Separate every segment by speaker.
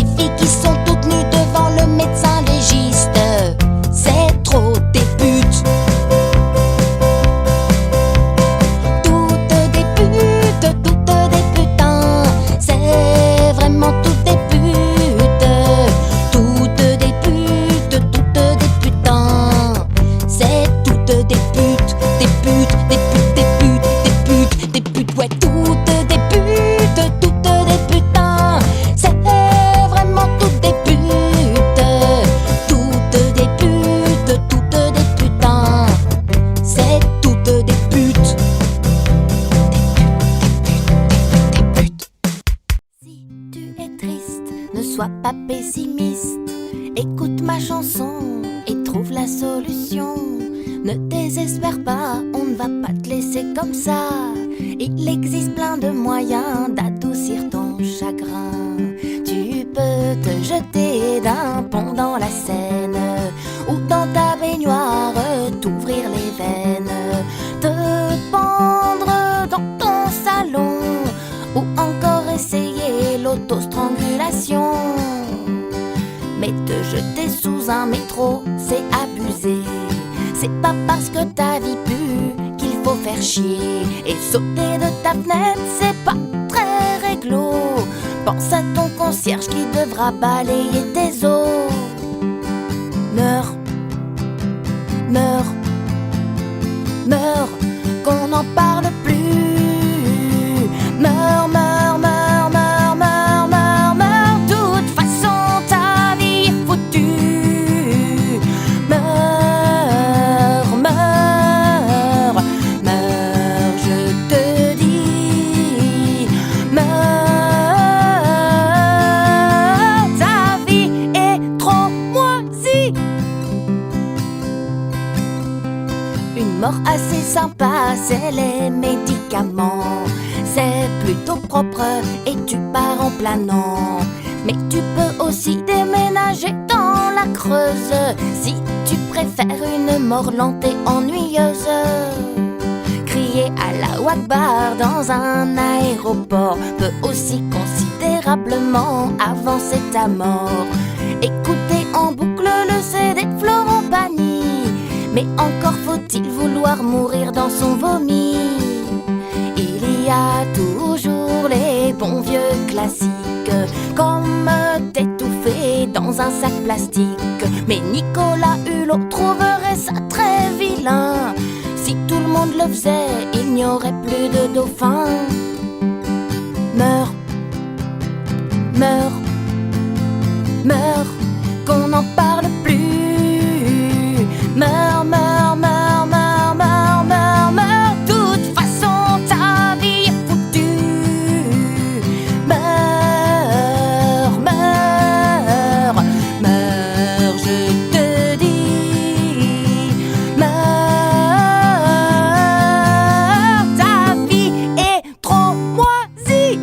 Speaker 1: des filles qui sont toutes nues devant le médecin légiste. C'est trop des putes. Toutes des putes, toutes des putains. C'est vraiment toutes des putes. Toutes des putes, toutes des putains. C'est toutes des putes, des putes, des putes, des putes, des putes, des putes. Ouais, toutes des putes, toutes des putains. C'est vraiment toutes des putes. Toutes des putes, toutes des putains. C'est toutes des putes. Des putes. Si tu es triste, ne sois pas pessimiste. Écoute ma chanson et trouve la solution. Ne désespère pas, on ne va pas te laisser comme ça. Il existe plein de moyens d'adoucir ton chagrin. Tu peux te jeter d'un pont dans la Seine, ou dans ta baignoire t'ouvrir les veines, te pendre dans ton salon, ou encore essayer l'autostrangulation. Mais te jeter sous un métro, c'est abusé. C'est pas parce que ta vie pue qu'il faut faire chier. Et sauter de ta fenêtre, c'est pas très réglo. Pense à ton concierge qui devra balayer tes os. Meurs, meurs, meurs, qu'on n'en parle plus. Meurs, meurs, meurs, meurs, meurs, meurs, meurs. De toute façon, ta vie est foutue. Meurs, meurs, meurs, je te dis. Meurs, ta vie est trop moisie. Une mort assez sympa, c'est les médicaments. C'est plutôt propre et tu pars en planant. Mais tu peux aussi déménager dans la Creuse si tu préfères une mort lente et ennuyeuse. Crier à la Wakbar dans un aéroport peut aussi considérablement avancer ta mort. Écouter en boucle le CD de Florent Pagny, mais encore faut-il vouloir mourir dans son vomi. Il y a toujours les bons vieux classiques, comme t'étouffer dans un sac plastique. Mais Nicolas Hulot trouverait ça très vilain. Si tout le monde le faisait, il n'y aurait plus de dauphins. Meurs, meurs, meurs, qu'on n'en parle plus. Meurs, meurs, meurs, meurs, meurs, meurs, meurs. De toute façon, ta vie est foutue. Meurs, meurs, meurs, je te dis. Meurs, ta vie est trop moisie.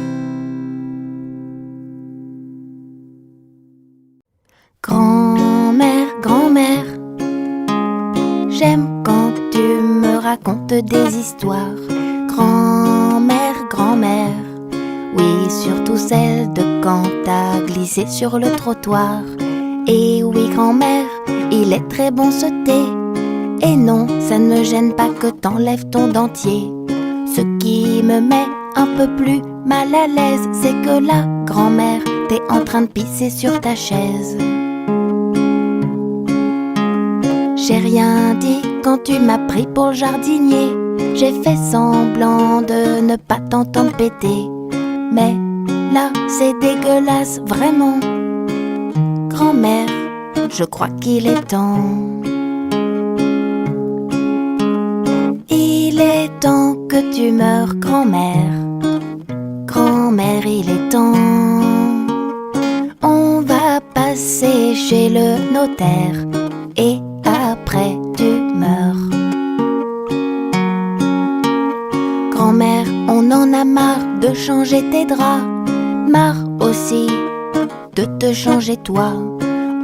Speaker 1: Grand-mère, grand-mère, j'aime quand tu me racontes des histoires. Grand-mère, grand-mère, oui, surtout celle de quand t'as glissé sur le trottoir. Et oui, grand-mère, il est très bon ce thé. Et non, ça ne me gêne pas que t'enlèves ton dentier. Ce qui me met un peu plus mal à l'aise, c'est que là, grand-mère, t'es en train de pisser sur ta chaise. J'ai rien dit quand tu m'as pris pour le jardinier. J'ai fait semblant de ne pas t'entendre péter. Mais là, c'est dégueulasse, vraiment. Grand-mère, je crois qu'il est temps. Il est temps que tu meurs, grand-mère. Grand-mère, il est temps. On va passer chez le notaire et après tu meurs. Grand-mère, on en a marre de changer tes draps, marre aussi de te changer toi.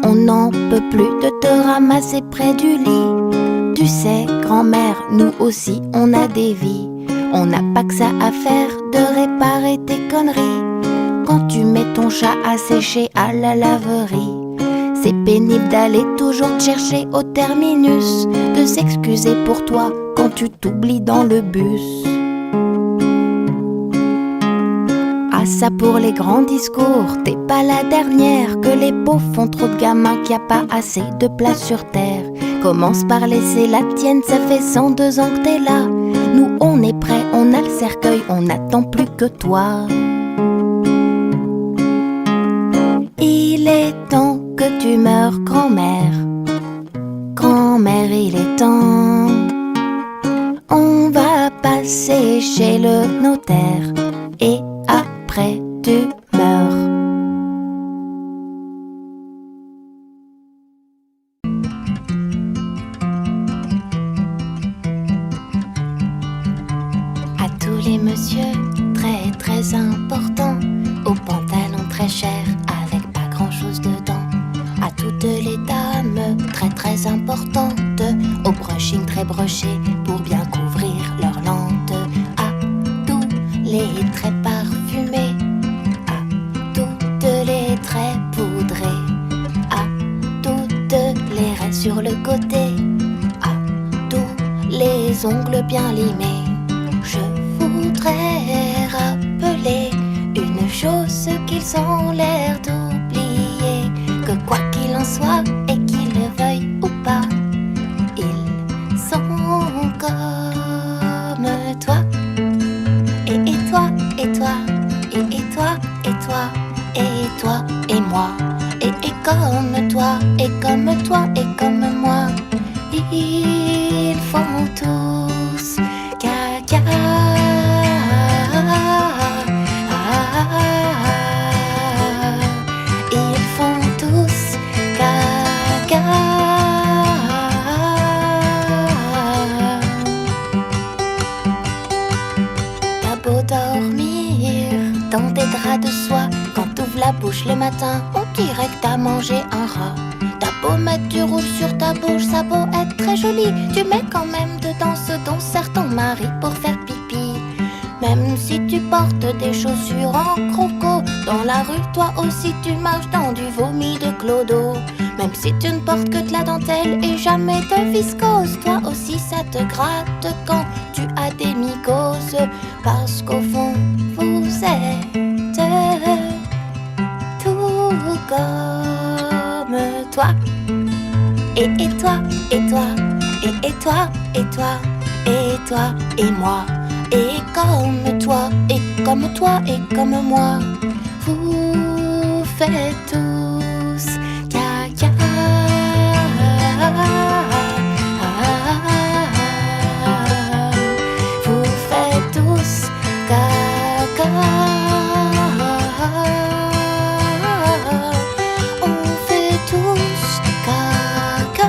Speaker 1: On n'en peut plus de te ramasser près du lit. Tu sais, grand-mère, nous aussi on a des vies. On n'a pas que ça à faire de réparer tes conneries. quand tu mets ton chat à sécher à la laverie. C'est pénible d'aller toujours te chercher au terminus, de s'excuser pour toi quand tu t'oublies dans le bus. Ah ça pour les grands discours, t'es pas la dernière, que les pauvres font trop de gamins, qu'il n'y a pas assez de place sur terre. Commence par laisser la tienne, ça fait 102 ans que t'es là. Nous on est prêts, on a le cercueil, on n'attend plus que toi. Il est temps que tu meurs, grand-mère. Grand-mère, il est temps. On va passer chez le notaire et après tu meurs. À tous les messieurs très très importants, aux pantalons très chers avec pas grand chose dedans. À toutes les dames très très importantes, au brushing très broché pour bien couvrir leurs lentes. À tous les traits parfumés, à toutes les traits poudrés, à toutes les raies sur le côté, à tous les ongles bien limés. Je voudrais rappeler une chose qu'ils ont l'air d'oublier, que quoi qu'il en soit et qu'ils le veuillent ou pas, ils sont comme toi. Et toi, et toi, et toi, et toi, et toi, et moi. Et comme toi, et comme toi, et comme moi. Ils font tous caca. Ils font tous caca. T'as beau dormir dans des draps de soie, quand t'ouvres la bouche le matin, on dirait que t'as mangé un rat. T'as beau mettre du rouge sur ta bouche, ça a beau être très joli, tu mets quand même dedans ce dont sert ton mari pour faire pipi. Même si tu portes des chaussures en croco, dans la rue toi aussi tu marches dans du vomi de clodo. Même si tu ne portes que de la dentelle et jamais de viscose, toi aussi ça te gratte quand tu as des mycoses. Parce qu'au fond vous êtes tout comme toi. Et toi, et toi, et toi, et toi, et toi, et moi. Et comme toi, et comme toi, et comme moi. Vous faites tous caca. Vous faites tous caca. On fait tous caca.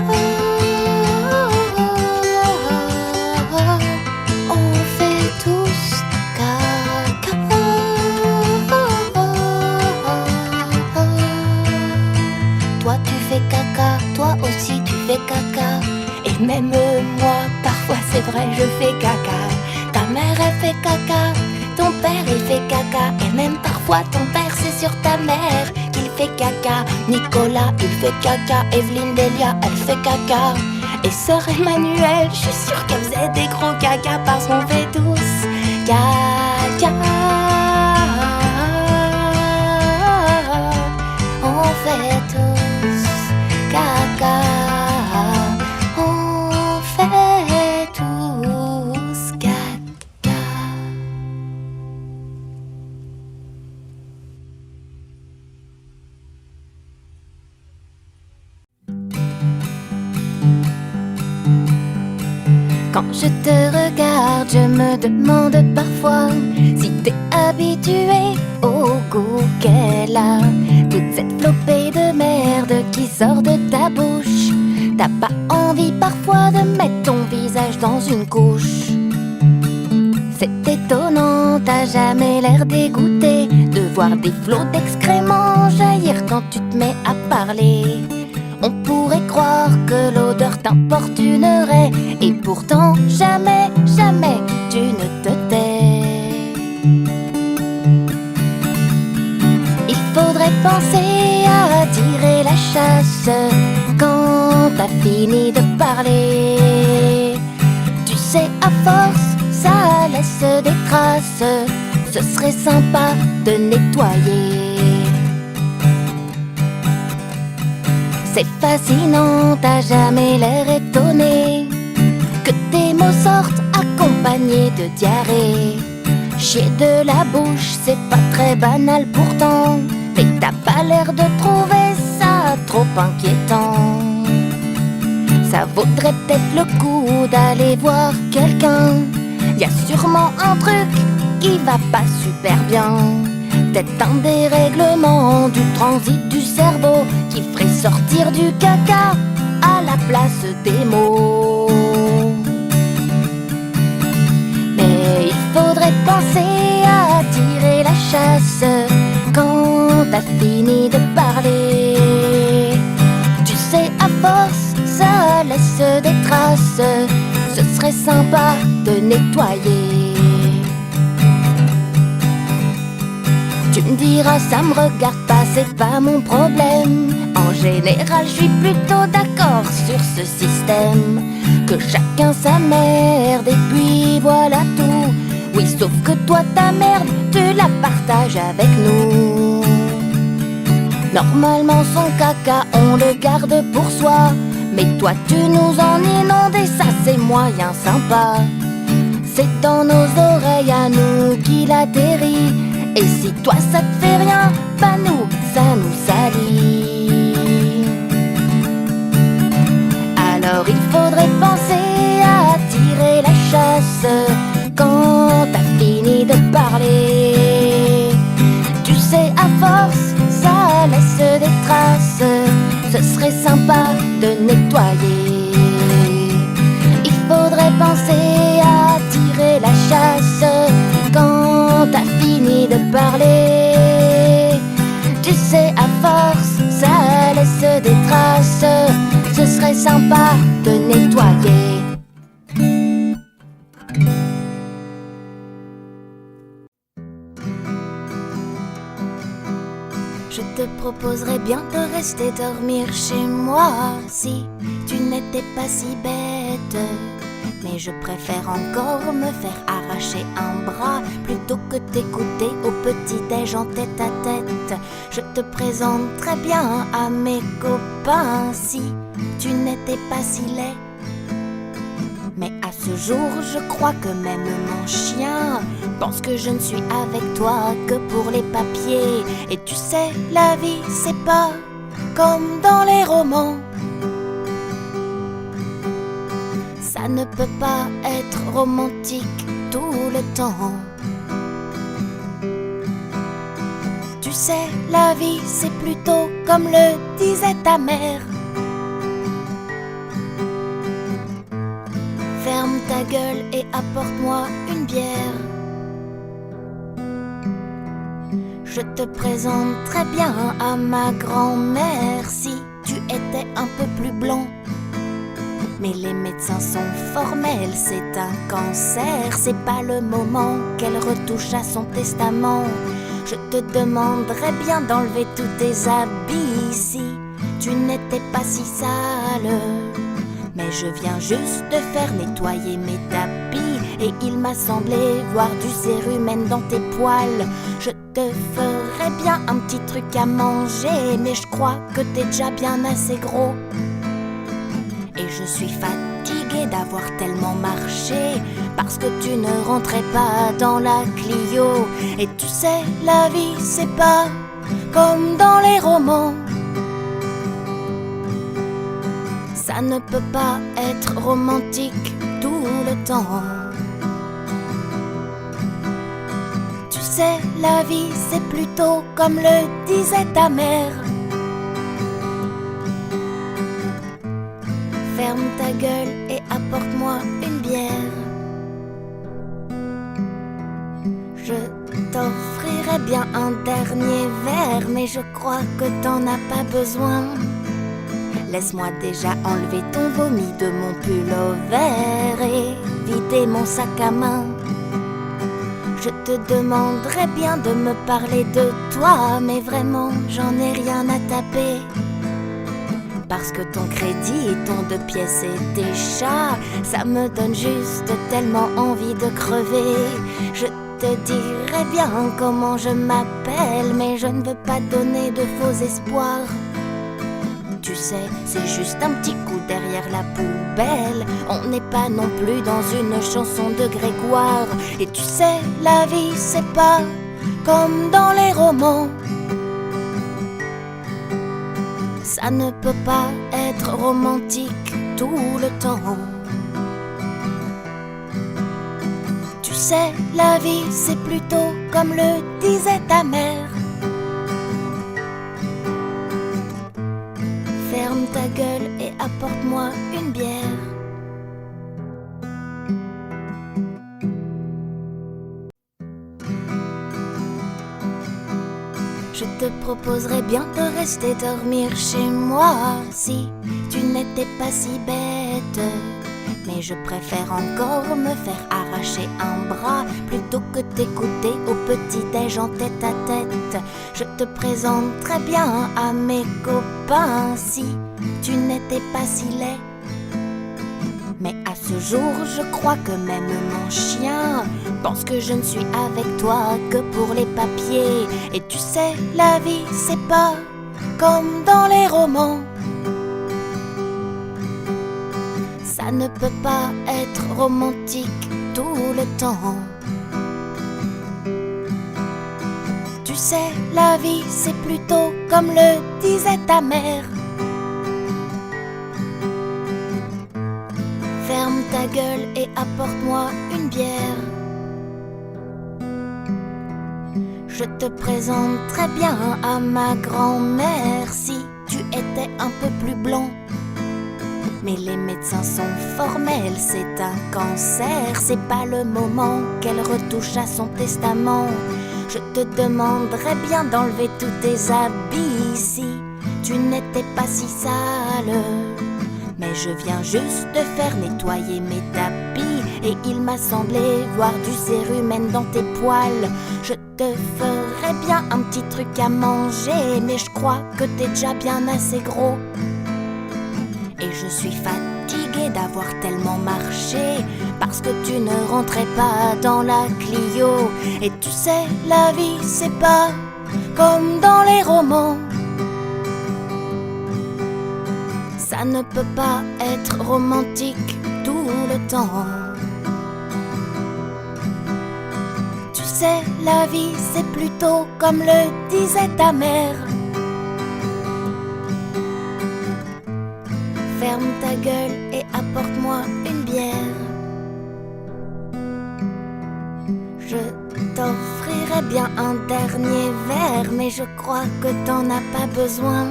Speaker 1: On fait tous caca. Toi tu fais caca, toi aussi tu fais caca. Et même moi, parfois c'est vrai je fais caca. Ta mère elle fait caca, ton père il fait caca. Et même parfois ton père c'est sur ta mère qu'il fait caca. Nicolas il fait caca, Evelyne Delia elle fait caca. Et sœur Emmanuelle, je suis sûre qu'elle faisait des gros caca, parce qu'on fait tous caca. On fait tous caca. On fait tous caca. Quand je te regarde, je me demande parfois si t'es habitué au goût qu'elle a. Toute cette flopée de merde qui sort de ta bouche. T'as pas envie parfois de mettre ton visage dans une couche. C'est étonnant, t'as jamais l'air dégoûté de voir des flots d'excréments jaillir quand tu te mets à parler. On pourrait croire que l'odeur t'importunerait, et pourtant jamais, jamais tu ne te tais. faudrait penser à tirer la chasse quand t'as fini de parler. Tu sais, à force, ça laisse des traces. Ce serait sympa de nettoyer. C'est fascinant, t'as jamais l'air étonné que tes mots sortent accompagnés de diarrhée. Chier de la bouche, c'est pas très banal pourtant, mais t'as pas l'air de trouver ça trop inquiétant. Ça vaudrait peut-être le coup d'aller voir quelqu'un. Y a sûrement un truc qui va pas super bien. Peut-être un dérèglement du transit du cerveau qui ferait sortir du caca à la place des mots. Mais il faudrait penser à tirer la chasse quand t'as fini de parler. Tu sais, à force, ça laisse des traces. Ce serait sympa de nettoyer. Tu me diras, ça me regarde pas, c'est pas mon problème. En général, je suis plutôt d'accord sur ce système, que chacun sa merde et puis voilà tout. Oui, sauf que toi, ta merde, tu la partages avec nous. Normalement, son caca, on le garde pour soi, mais toi, tu nous en inondes et ça, c'est moyen sympa. C'est dans nos oreilles à nous qu'il atterrit. Et si toi ça te fait rien, bah nous, ça nous salit. Alors il faudrait penser à tirer la chasse quand t'as fini de parler. Tu sais, à force, ça laisse des traces. Ce serait sympa de nettoyer. Il faudrait penser à tirer la chasse quand t'as fini de parler. Tu sais, à force, ça laisse des traces. Ce serait sympa de nettoyer. Je te proposerais bien de rester dormir chez moi si tu n'étais pas si bête. Mais je préfère encore me faire arracher un bras plutôt que t'écouter au petit-déj en tête à tête. Je te présente très bien à mes copains si tu n'étais pas si laid. Mais à ce jour, je crois que même mon chien pense que je ne suis avec toi que pour les papiers. Et tu sais, la vie, c'est pas comme dans les romans. Ça ne peut pas être romantique tout le temps. Tu sais, la vie, c'est plutôt comme le disait ta mère. Ferme ta gueule et apporte-moi une bière. Je te présente très bien à ma grand-mère si tu étais un peu plus blond. Mais les médecins sont formels, c'est un cancer. C'est pas le moment qu'elle retouche à son testament. Je te demanderais bien d'enlever tous tes habits si tu n'étais pas si sale. Mais je viens juste de faire nettoyer mes tapis et il m'a semblé voir du cérumen dans tes poils. Je te ferais bien un petit truc à manger, mais je crois que t'es déjà bien assez gros. Et je suis fatiguée d'avoir tellement marché parce que tu ne rentrais pas dans la Clio. Et tu sais, la vie c'est pas comme dans les romans. Ça ne peut pas être romantique tout le temps. Tu sais, la vie c'est plutôt comme le disait ta mère. Ferme ta gueule et apporte-moi une bière. Je t'offrirai bien un dernier verre, mais je crois que t'en as pas besoin. Laisse-moi déjà enlever ton vomi de mon pull vert et vider mon sac à main. Je te demanderais bien de me parler de toi, mais vraiment j'en ai rien à taper. Parce que ton crédit et ton 2 pièces et tes chats, ça me donne juste tellement envie de crever. Je te dirais bien comment je m'appelle, mais je ne veux pas donner de faux espoirs. Tu sais, c'est juste un petit coup derrière la poubelle. On n'est pas non plus dans une chanson de Grégoire. Et tu sais, la vie c'est pas comme dans les romans. Ça ne peut pas être romantique tout le temps. Tu sais, la vie c'est plutôt comme le disait ta mère. Ferme ta gueule et apporte-moi une bière. Je te proposerais bien de rester dormir chez moi si tu n'étais pas si bête. Mais je préfère encore me faire arracher un bras plutôt que t'écouter au petit-déj en tête à tête. Je te présenterais bien à mes copains si tu n'étais pas si laid. Mais à ce jour, je crois que même mon chien pense que je ne suis avec toi que pour les papiers. Et tu sais, la vie, c'est pas comme dans les romans. Ça ne peut pas être romantique tout le temps. Tu sais, la vie, c'est plutôt comme le disait ta mère. Ferme ta gueule et apporte-moi une bière. Je te présenterais bien à ma grand-mère si tu étais un peu plus blond. Mais les médecins sont formels, c'est un cancer. C'est pas le moment qu'elle retouche à son testament. Je te demanderais bien d'enlever tous tes habits si tu n'étais pas si sale. Mais je viens juste de faire nettoyer mes tapis et il m'a semblé voir du cérumen dans tes poils. Je te ferais bien un petit truc à manger, mais je crois que t'es déjà bien assez gros. Et je suis fatiguée d'avoir tellement marché parce que tu ne rentrais pas dans la Clio. Et tu sais, la vie c'est pas comme dans les romans. Ça ne peut pas être romantique tout le temps. Tu sais, la vie c'est plutôt comme le disait ta mère. Ferme ta gueule et apporte-moi une bière. Je t'offrirais bien un dernier verre, mais je crois que t'en as pas besoin.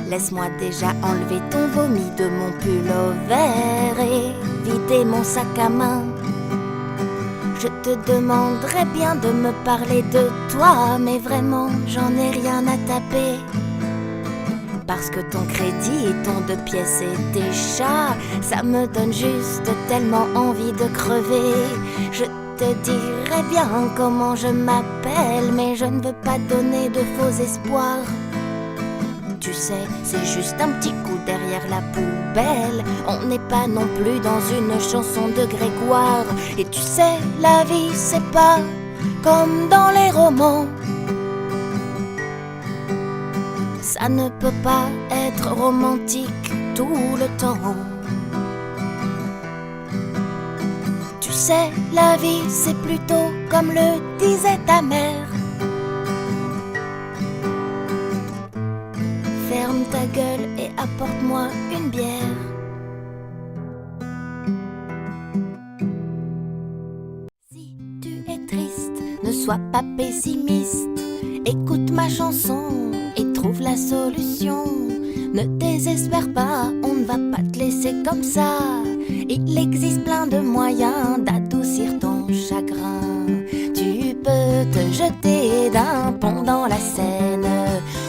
Speaker 1: Laisse-moi déjà enlever ton vomi de mon pull-over et vider mon sac à main. Je te demanderais bien de me parler de toi, mais vraiment j'en ai rien à taper. Parce que ton crédit et ton 2 pièces et tes chats, ça me donne juste tellement envie de crever. Je te dirais bien comment je m'appelle, mais je ne veux pas donner de faux espoirs. Tu sais, c'est juste un petit coup derrière la poubelle. On n'est pas non plus dans une chanson de Grégoire. Et tu sais, la vie c'est pas comme dans les romans. Ça ne peut pas être romantique tout le temps. Tu sais, la vie c'est plutôt comme le disait ta mère. Ferme ta gueule et apporte-moi une bière. Si tu es triste, ne sois pas pessimiste. Écoute ma chanson et trouve la solution. Ne désespère pas, on ne va pas te laisser comme ça. Il existe plein de moyens d'adoucir ton chagrin. Tu peux te jeter d'un pont dans la Seine,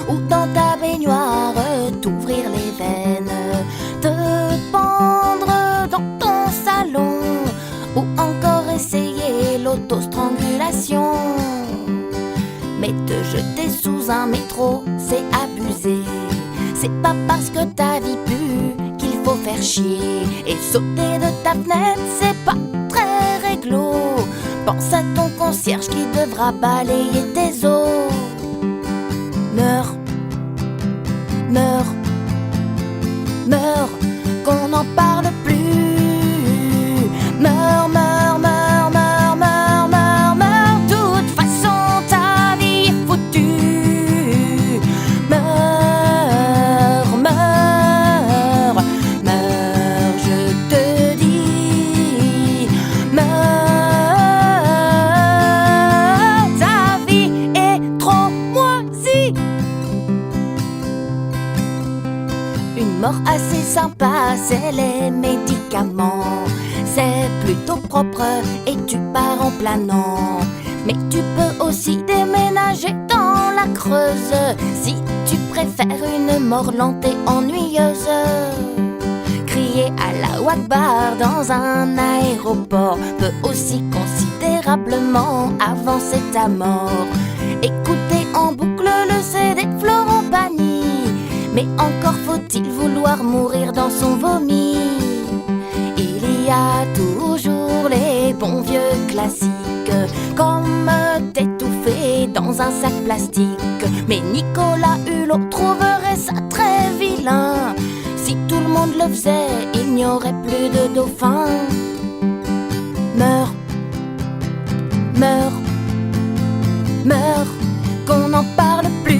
Speaker 1: ou dans ta baignoire t'ouvrir les veines, te pendre dans ton salon, ou encore essayer l'autostrangulation. C'est pas parce que ta vie pue qu'il faut faire chier. Et sauter de ta fenêtre, c'est pas très réglo. Pense à ton concierge qui devra balayer tes os. Meurs, meurs, meurs, qu'on n'en parle plus. Meurs, meurs, meurs, meurs, meurs, meurs, meurs. Toute façon ta vie est foutue. Meurs, meurs, meurs, je te dis. Meurs, ta vie est trop moisie. Une mort assez sympa, c'est les médicaments. C'est plutôt propre et tu pars en planant. Mais tu peux aussi déménager dans la Creuse si tu préfères une mort lente et ennuyeuse. Crier à la Akbar dans un aéroport peut aussi considérablement avancer ta mort. Écouter en boucle le CD de Florent Pagny, mais encore faut-il vouloir mourir dans son vomi. Il y a toujours les bons vieux classiques, comme t'étouffer dans un sac plastique. Mais Nicolas Hulot trouverait ça très vilain. Si tout le monde le faisait, il n'y aurait plus de dauphins. Meurs, meurs, meurs, qu'on n'en parle plus.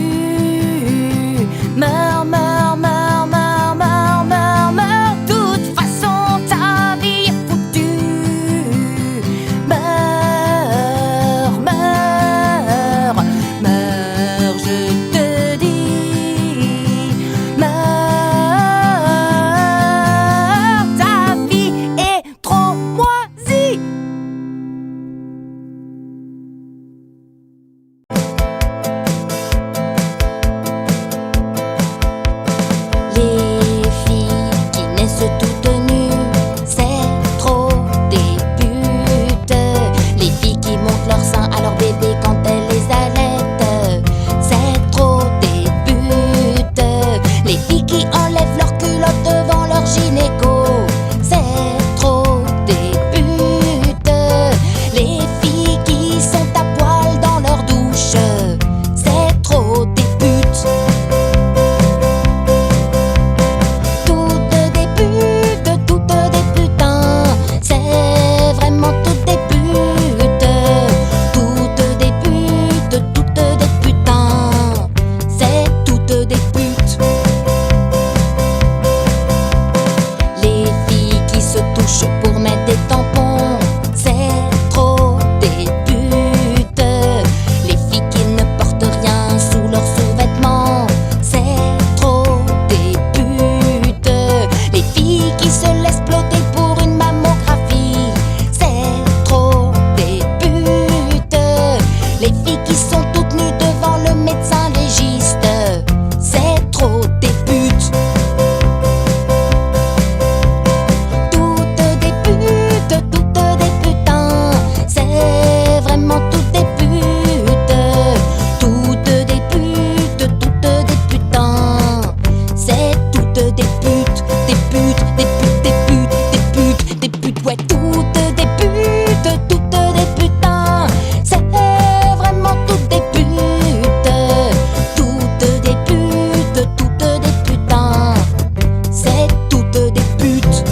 Speaker 1: Meurs, meurs, meurs, meurs, meurs, meurs, meurs. Toute façon ta vie est foutue. Meurs, meurs, meurs, je te dis. Meurs, ta vie est trop moisie. Les filles qui naissent toutes nues, c'est trop des putes. Les filles qui montrent leur sein à leur bébé quand elles les allaitent, c'est trop des putes. Les filles qui enlèvent leur culotte devant leur gynéco, c'est trop des putes. Les filles qui sont à poil dans leur douche, c'est trop des putes. Toutes des putes, toutes des putains, c'est vraiment toutes des putes. Toutes des putes, toutes des putains, c'est toutes des putes. Les filles qui se touchent pour mettre des tampons, c'est trop des putes. Les filles qui ne portent rien sous leurs sous-vêtements, c'est trop des putes. Les filles qui se laissent plotter pour une mammographie, c'est trop des putes. Les filles qui sont toutes nues devant le médecin légiste, c'est trop des putes. Toutes des putes, toutes des putains, c'est vraiment toutes des putes. Toutes des putes, toutes des putains, c'est toutes des putes. Des putes, des putes, des putes, des putes, des putes, ouais, toutes des putes, toutes des putains, c'est vraiment toutes des putes. Toutes des putes, toutes des putains, c'est toutes des putes.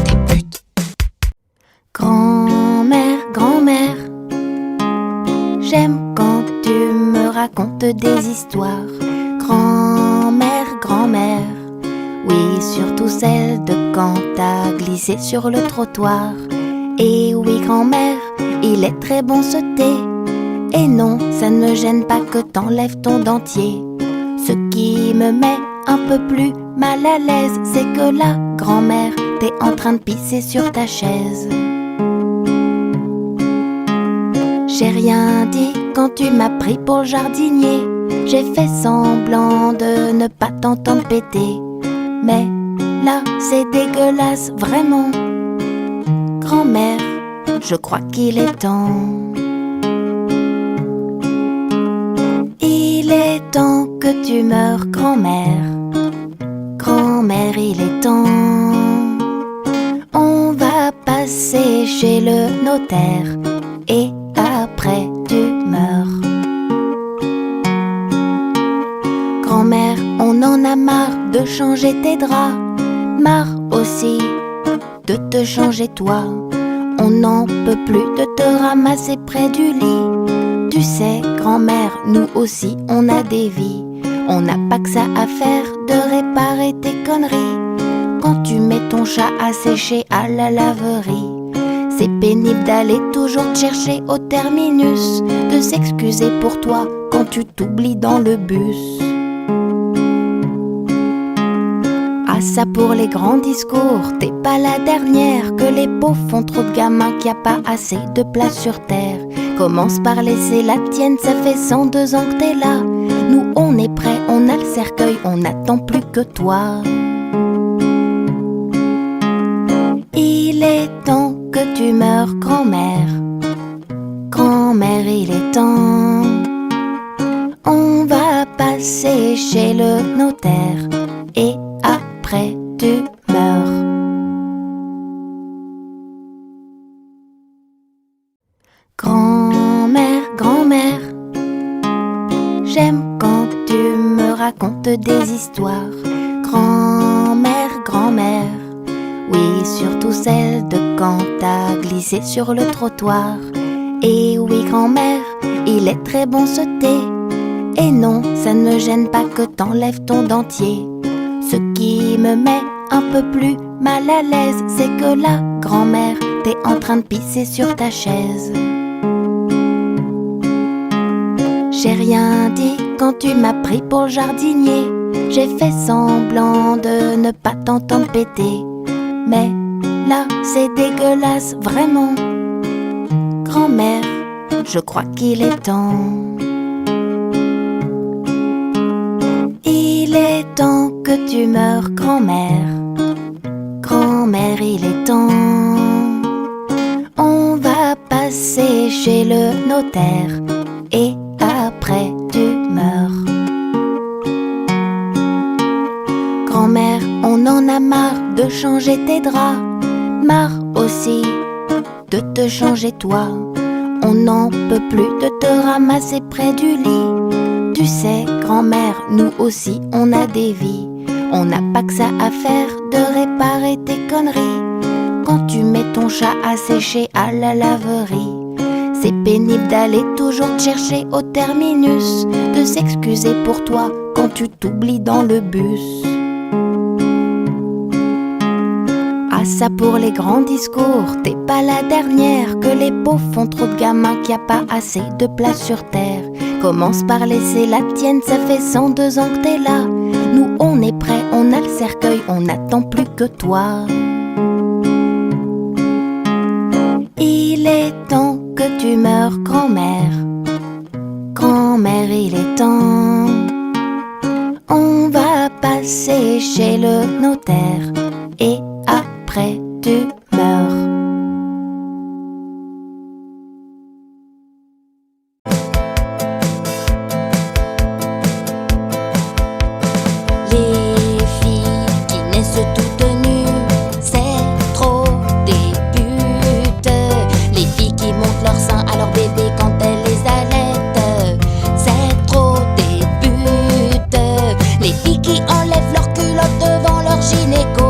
Speaker 1: Des putes. Grand-mère, grand-mère, j'aime quand tu me racontes des histoires. Grand-mère, grand-mère, oui, surtout celle de quand t'as glissé sur le trottoir. Et oui, grand-mère, il est très bon ce thé. Et non, ça ne me gêne pas que t'enlèves ton dentier. Ce qui me met un peu plus mal à l'aise, c'est que là, grand-mère, t'es en train de pisser sur ta chaise. J'ai rien dit quand tu m'as pris pour le jardinier. J'ai fait semblant de ne pas t'entendre péter. Mais là, c'est dégueulasse, vraiment. Grand-mère, je crois qu'il est temps. Il Il est temps que tu meurs, grand-mère. Grand-mère, il est temps. On va passer chez le notaire et après tu meurs. Grand-mère, on en a marre de changer tes draps, marre aussi de te changer toi. On n'en peut plus de te ramasser près du lit. Tu sais, grand-mère, nous aussi on a des vies. On n'a pas que ça à faire de réparer tes conneries. Quand tu mets ton chat à sécher à la laverie, c'est pénible d'aller toujours te chercher au terminus, de s'excuser pour toi quand tu t'oublies dans le bus. Ah ça pour les grands discours, t'es pas la dernière, que les pauvres font trop de gamins, qu'il n'y a pas assez de place sur terre. Commence par laisser la tienne, ça fait 102 ans que t'es là. Nous on est prêts, on a le cercueil, on n'attend plus que toi. Il est temps que tu meurs, grand-mère. Grand-mère, il est temps. On va passer chez le notaire et après tu meurs. Grand-mère, grand-mère, j'aime quand tu me racontes des histoires. Grand-mère, grand-mère, oui, surtout celle de quand t'as glissé sur le trottoir. Et oui, grand-mère, il est très bon ce thé. Et non, ça ne me gêne pas que t'enlèves ton dentier. Ce qui me met un peu plus mal à l'aise, c'est que là, grand-mère, t'es en train de pisser sur ta chaise. J'ai rien dit quand tu m'as pris pour le jardinier. J'ai fait semblant de ne pas t'entendre péter. Mais là, c'est dégueulasse, vraiment. Grand-mère, je crois qu'il est temps. Il est temps que tu meurs, grand-mère. Grand-mère, il est temps. On va passer chez le notaire et après tu meurs. Grand-mère, on en a marre de changer tes draps, marre aussi de te changer toi. On n'en peut plus de te ramasser près du lit. Tu sais, grand-mère, nous aussi on a des vies. On n'a pas que ça à faire de réparer tes conneries. Quand tu mets ton chat à sécher à la laverie, c'est pénible d'aller toujours te chercher au terminus, de s'excuser pour toi quand tu t'oublies dans le bus. Ah ça pour les grands discours, t'es pas la dernière, que les pauvres font trop de gamins, qu'il n'y a pas assez de place sur terre. Commence par laisser la tienne, ça fait 102 ans que t'es là. Nous on est prêts, on a le cercueil, on n'attend plus que toi. Il est temps que tu meurs, grand-mère. Grand-mère, il est temps. On va passer chez le notaire et après tu meurs. Les filles qui naissent toutes nues, c'est trop des putes. Les filles qui montent leur sein à leur bébé quand elles les allaitent, c'est trop des putes. Les filles qui enlèvent leur culotte devant leur gynéco,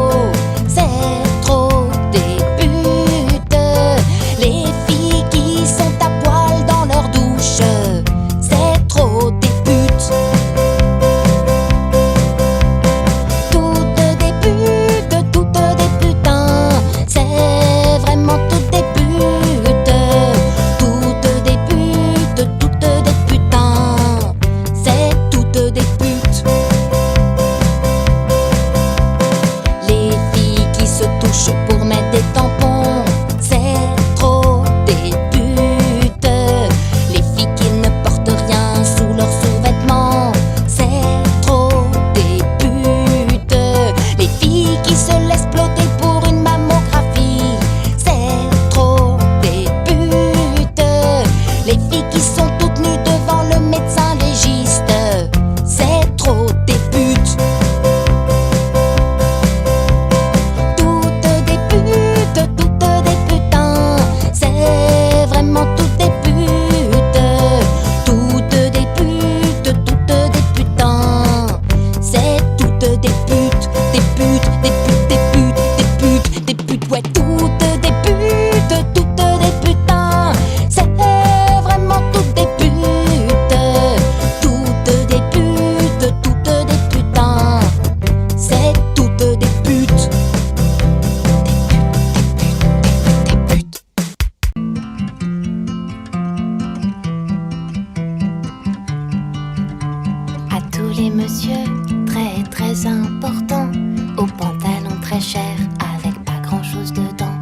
Speaker 1: monsieur très très important, au pantalon très cher avec pas grand chose dedans.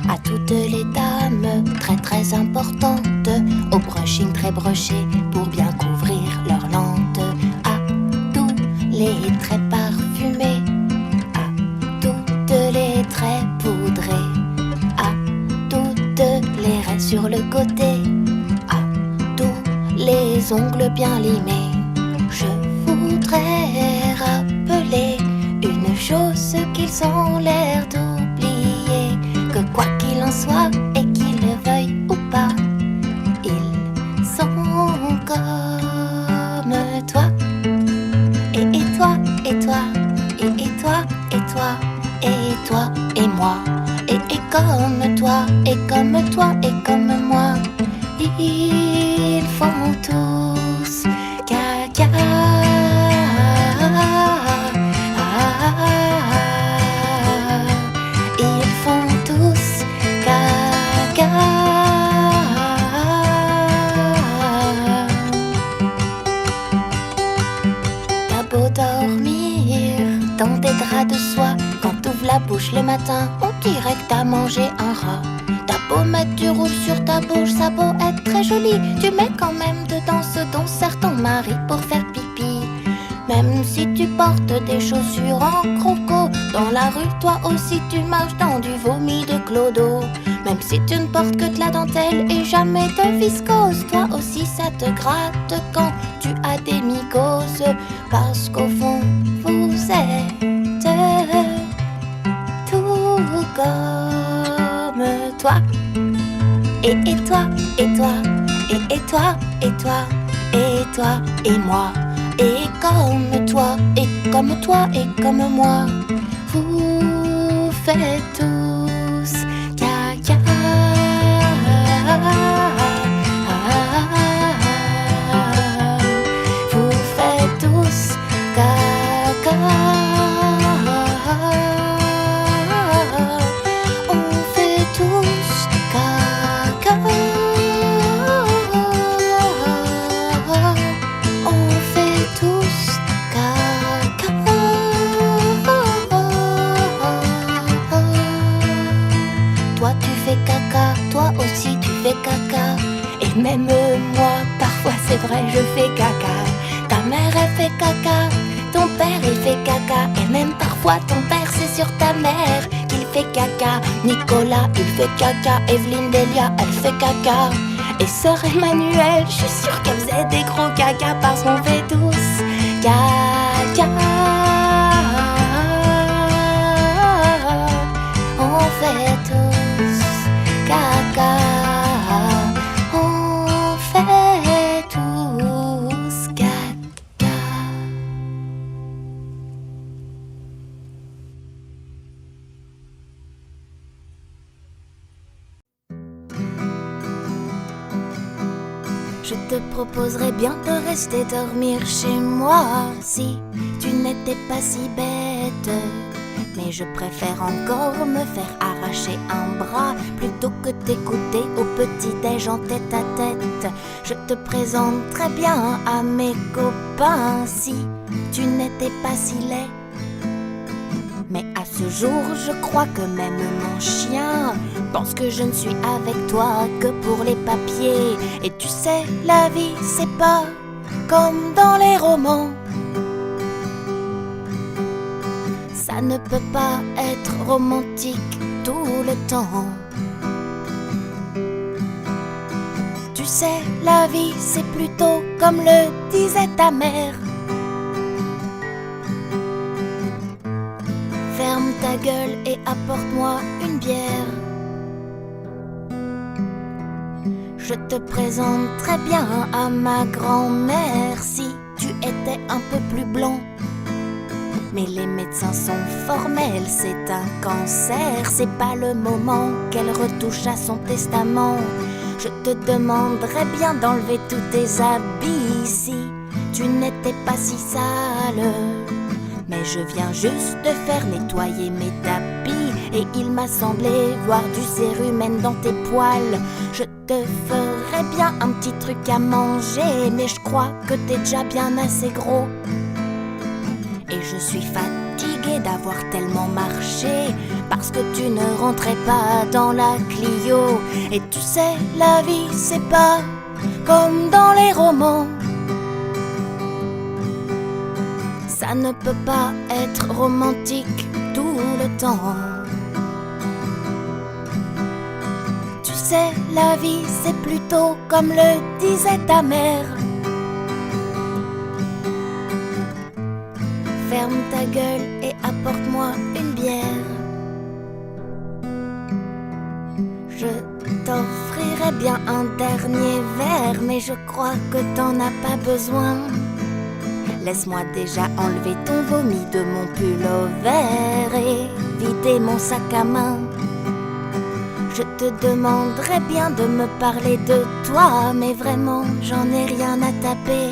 Speaker 1: À toutes les dames très très importantes, au brushing très broché pour bien couvrir leurs lentes. À tous les traits parfumés, à toutes les traits poudrés, à toutes les raies sur le côté, à tous les ongles bien limés. Je voudrais rappeler une chose qu'ils ont l'air d'oublier, que quoi qu'il en soit et qu'ils le veuillent ou pas, ils sont comme toi. Et toi, et toi, et toi, et toi, et toi, et moi. Et comme toi, et comme toi, et comme moi. Ils font tous caca. Ils font tous caca. T'as beau dormir dans des draps de soie, quand t'ouvres la bouche le matin, on dirait que t'as mangé un rat. T'as beau mettre du rouge sur ta bouche, ça a beau être très joli, tu mets quand même dedans ce dont sert ton mari pour faire pipi. Même si tu portes des chaussures en croco, dans la rue toi aussi tu marches dans du vomi de clodo. Même si tu ne portes que de la dentelle et jamais de viscose, toi aussi ça te gratte quand tu as des mycoses. Parce qu'au fond vous êtes tout comme toi. Et toi, et toi, et toi, et toi, et toi, et moi. Et comme toi, et comme toi, et comme moi. Vous faites tous caca. Vous faites tous caca. On fait tous caca. On fait tous caca. Toi tu fais caca, toi aussi tu fais caca. Et même moi, parfois c'est vrai je fais caca. Ta mère elle fait caca, ton père il fait caca. Et même parfois ton père c'est sur ta mère qu'il fait caca. Nicolas il fait caca, Evelyne Delia elle fait caca. Et sœur Emmanuelle, je suis sûre qu'elle faisait des gros caca parce qu'on fait tous caca. On fait tous caca. On fait tous caca. Je te proposerais bien de rester dormir chez moi si tu n'étais pas si bête. Mais je préfère encore me faire arracher un bras plutôt que t'écouter au petit-déj en tête à tête. Je te présente très bien à mes copains si tu n'étais pas si laid. Mais à ce jour, je crois que même mon chien pense que je ne suis avec toi que pour les papiers. Et tu sais, la vie, c'est pas comme dans les romans. Ça ne peut pas être romantique tout le temps. Tu sais, la vie, c'est plutôt comme le disait ta mère. Ferme ta gueule et apporte-moi une bière. Je te présente très bien à ma grand-mère si tu étais un peu plus blond. Mais les médecins sont formels, c'est un cancer. C'est pas le moment qu'elle retouche à son testament. Je te demanderais bien d'enlever tous tes habits si tu n'étais pas si sale. Mais je viens juste de faire nettoyer mes tapis et il m'a semblé voir du cérumen dans tes poils. Je te ferais bien un petit truc à manger, mais je crois que t'es déjà bien assez gros. je suis fatiguée d'avoir tellement marché, parce que tu ne rentrais pas dans la Clio. Et tu sais, la vie c'est pas comme dans les romans. Ça ne peut pas être romantique tout le temps. Tu sais, la vie c'est plutôt comme le disait ta mère. Ferme ta gueule et apporte-moi une bière. Je t'offrirai bien un dernier verre, mais je crois que t'en as pas besoin. Laisse-moi déjà enlever ton vomi de mon pullover et vider mon sac à main. Je te demanderais bien de me parler de toi, mais vraiment j'en ai rien à taper.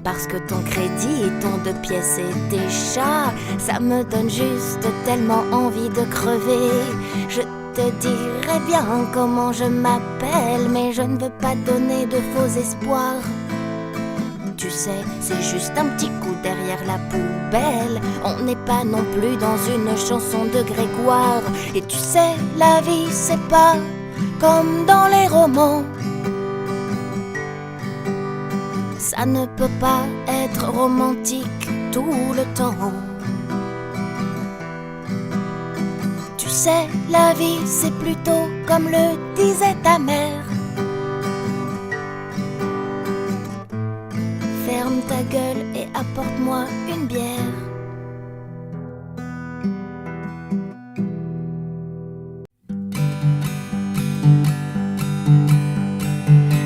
Speaker 1: Parce que ton crédit et ton 2 pièces et tes chats, ça me donne juste tellement envie de crever. Je te dirais bien comment je m'appelle, mais je ne veux pas donner de faux espoirs. Tu sais, c'est juste un petit coup derrière la poubelle. On n'est pas non plus dans une chanson de Grégoire. Et tu sais, la vie c'est pas comme dans les romans. Ça ne peut pas être romantique tout le temps. Tu sais, la vie c'est plutôt comme le disait ta mère. Ferme ta gueule et apporte-moi une bière.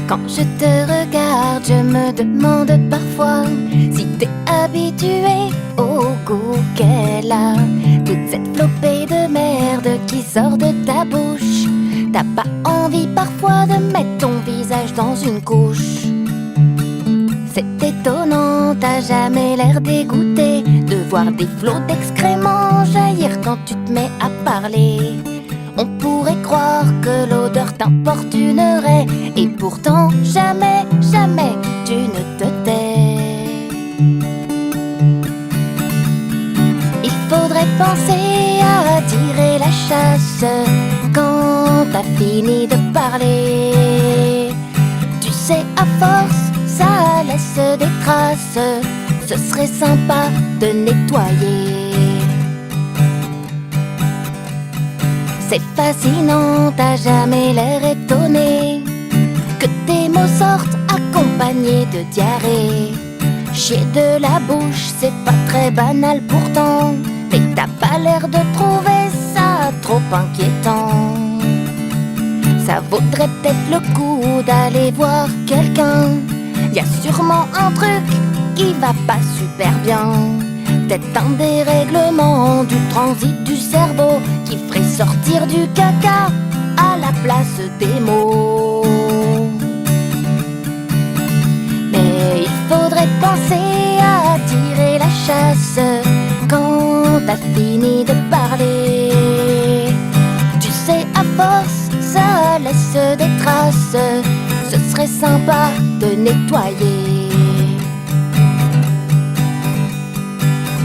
Speaker 1: Quand je te regarde, je me demande parfois si t'es habitué au goût qu'elle a. Toute cette flopée de merde qui sort de ta bouche. T'as pas envie parfois de mettre ton visage dans une couche. C'est étonnant, t'as jamais l'air dégoûté de voir des flots d'excréments jaillir quand tu te mets à parler. On pourrait croire que l'odeur t'importunerait, et pourtant jamais, jamais tu ne te tais. Il faudrait penser à tirer la chasse quand t'as fini de parler. Tu sais, à force, ça laisse des traces. Ce serait sympa de nettoyer. C'est fascinant, t'as jamais l'air étonné que tes mots sortent accompagnés de diarrhée. Chier de la bouche, c'est pas très banal pourtant, mais t'as pas l'air de trouver ça trop inquiétant. Ça vaudrait peut-être le coup d'aller voir quelqu'un. Y a sûrement un truc qui va pas super bien. Peut-être un dérèglement du transit du cerveau qui ferait sortir du caca à la place des mots. Mais il faudrait penser à tirer la chasse quand t'as fini de parler. Tu sais, à force, ça laisse des traces. Ce serait sympa de nettoyer.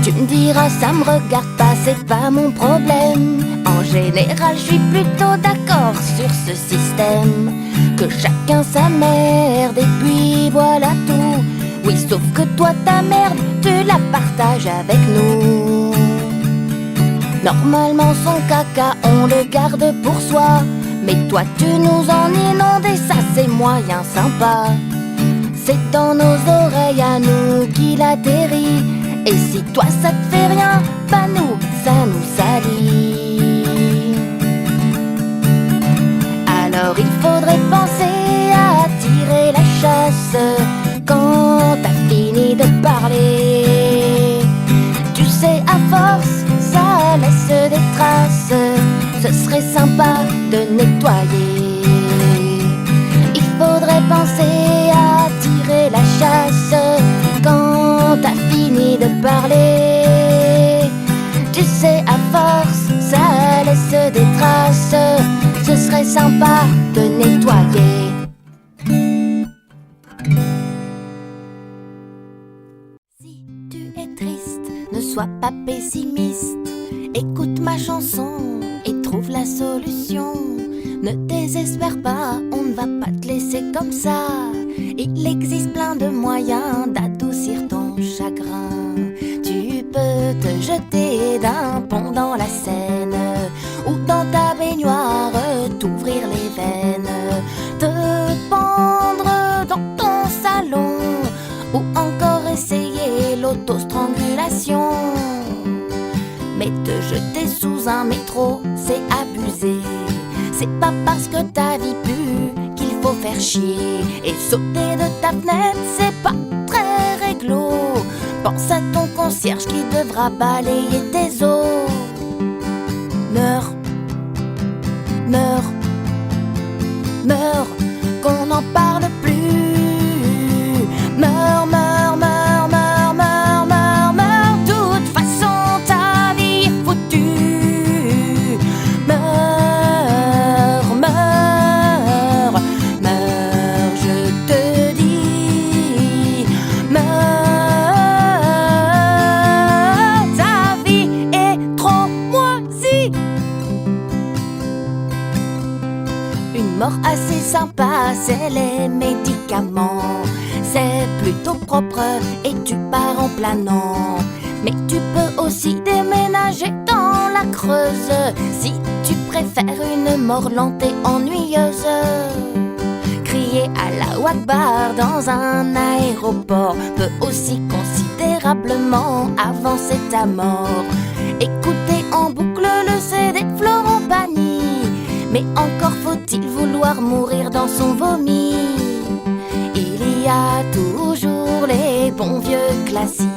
Speaker 1: Tu me diras, ça me regarde pas, c'est pas mon problème. En général, je suis plutôt d'accord sur ce système. Que chacun sa merde et puis voilà tout. Oui, sauf que toi, ta merde, tu la partages avec nous. Normalement, son caca, on le garde pour soi. Mais toi, tu nous en inondes et ça, c'est moyen sympa. C'est dans nos oreilles à nous qu'il atterrit. Et si toi ça te fait rien, bah nous, ça nous salit. Alors il faudrait penser à tirer la chasse quand t'as fini de parler. Tu sais, à force, ça laisse des traces. Ce serait sympa de nettoyer. Il faudrait penser à tirer la chasse quand t'as fini de parler. Tu sais, à force, ça laisse des traces. Ce serait sympa de nettoyer. Si tu es triste, ne sois pas pessimiste. Écoute ma chanson et trouve la solution. Ne désespère pas, on ne va pas te laisser comme ça. Il existe plein de moyens d'adoucir ton chagrin. Tu peux te jeter d'un pont dans la Seine, ou dans ta baignoire t'ouvrir les veines, te pendre dans ton salon, ou encore essayer l'autostrangulation. Mais te jeter sous un métro, c'est abusé. C'est pas parce que ta vie pue qu'il faut faire chier. Et sauter de ta fenêtre, c'est pas très réglo. Pense à ton concierge qui devra balayer tes os. Meurs, meurs, meurs, qu'on n'en parle plus. Meurs, meurs, meurs, meurs, meurs, meurs, meurs. De toute façon, ta vie est foutue. Meurs, meurs, meurs, je te dis. Meurs, ta vie est trop moisie. Une mort assez sympa, c'est les médicaments. C'est plutôt propre et tu pars en planant. Mais tu peux aussi déménager dans la Creuse si tu préfères une mort lente et ennuyeuse. Crier Allahu Akbar dans un aéroport peut aussi considérablement avancer ta mort. Écouter en boucle le CD de Florent Pagny, mais encore faut-il vouloir mourir dans son vomi. Il y a toujours les bons vieux classiques,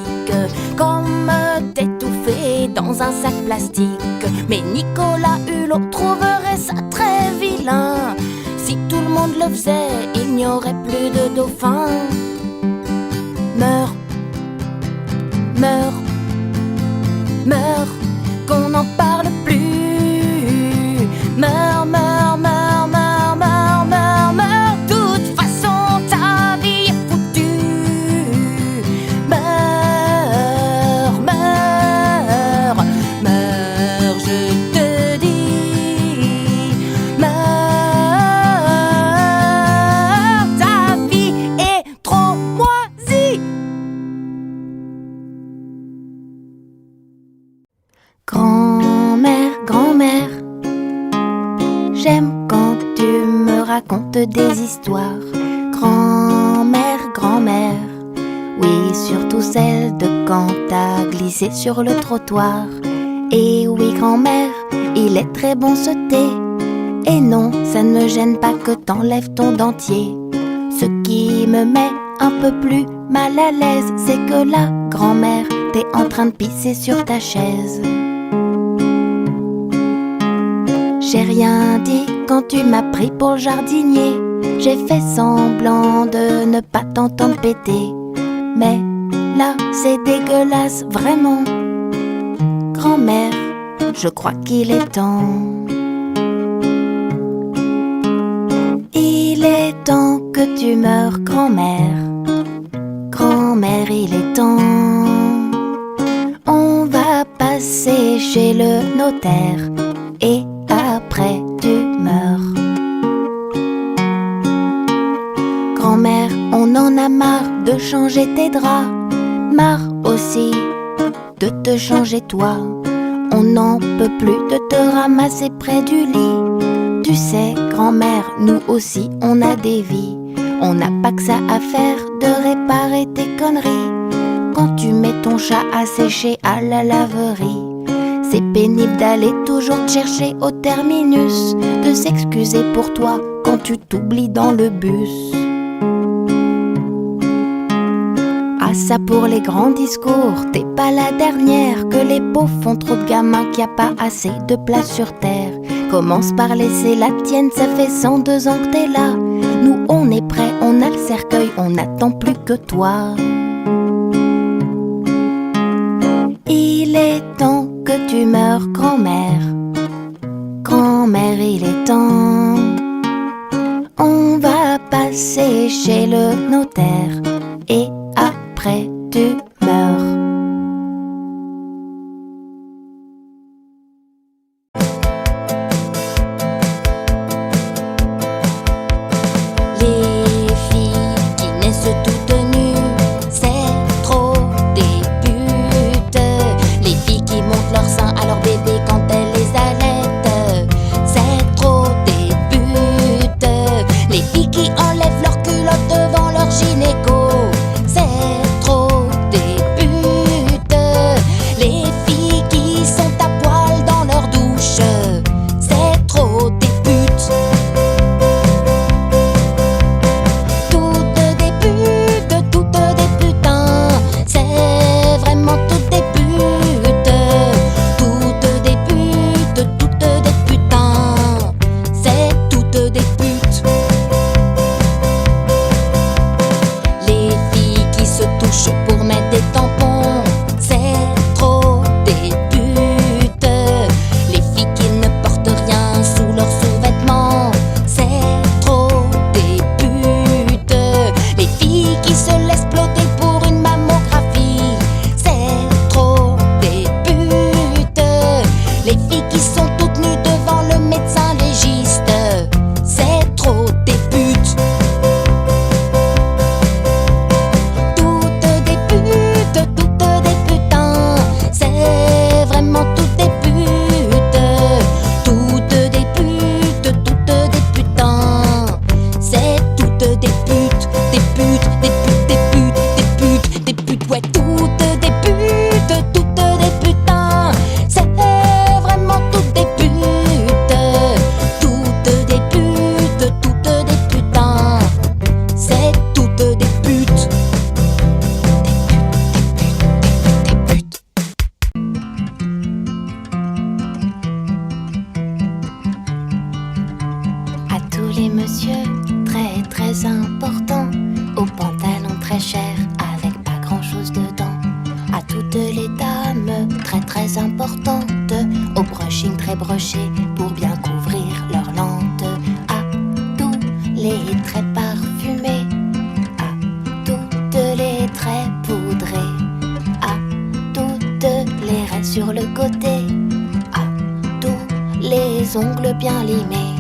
Speaker 1: comme t'étouffer dans un sac plastique. Mais Nicolas Hulot trouverait ça très vilain. Si tout le monde le faisait, il n'y aurait plus de dauphins. Meurs, meurs, meurs, qu'on n'en parle plus. Meurs, meurs, meurs, meurs, meurs, meurs, meurs. De toute façon, ta vie est foutue. Meurs, meurs, meurs, je te dis. Meurs, ta vie est trop moisie. Grand-mère, grand-mère, j'aime quand tu me racontes des histoires. Grand-mère, grand-mère, oui, surtout celle de quand t'as glissé sur le trottoir. Et oui, grand-mère, il est très bon ce thé. Et non, ça ne me gêne pas que t'enlèves ton dentier. Ce qui me met un peu plus mal à l'aise, c'est que là, grand-mère, t'es en train de pisser sur ta chaise. J'ai rien dit quand tu m'as pris pour le jardinier. J'ai fait semblant de ne pas t'entendre péter. Mais là, c'est dégueulasse, vraiment. Grand-mère, je crois qu'il est temps. Il est temps que tu meurs, grand-mère. Grand-mère, il est temps. On va passer chez le notaire et après tu meurs. Grand-mère, on en a marre de changer tes draps, marre aussi de te changer toi. On n'en peut plus de te ramasser près du lit. Tu sais, grand-mère, nous aussi on a des vies. On n'a pas que ça à faire de réparer tes conneries. Quand tu mets ton chat à sécher à la laverie, c'est pénible d'aller toujours te chercher au terminus, de s'excuser pour toi quand tu t'oublies dans le bus. Ah ça pour les grands discours, t'es pas la dernière, que les pauvres font trop de gamins, qu'il n'y a pas assez de place sur terre. Commence par laisser la tienne, ça fait 102 ans que t'es là. Nous on est prêts, on a le cercueil, on n'attend plus que toi. Il est temps que tu meurs, grand-mère. Grand-mère, il est temps. On va passer chez le notaire et après tu meurs. très importantes, au brushing très broché pour bien couvrir leurs lentes, à tous les traits parfumés, à toutes les traits poudrés, à toutes les raies sur le côté, à tous les ongles bien limés.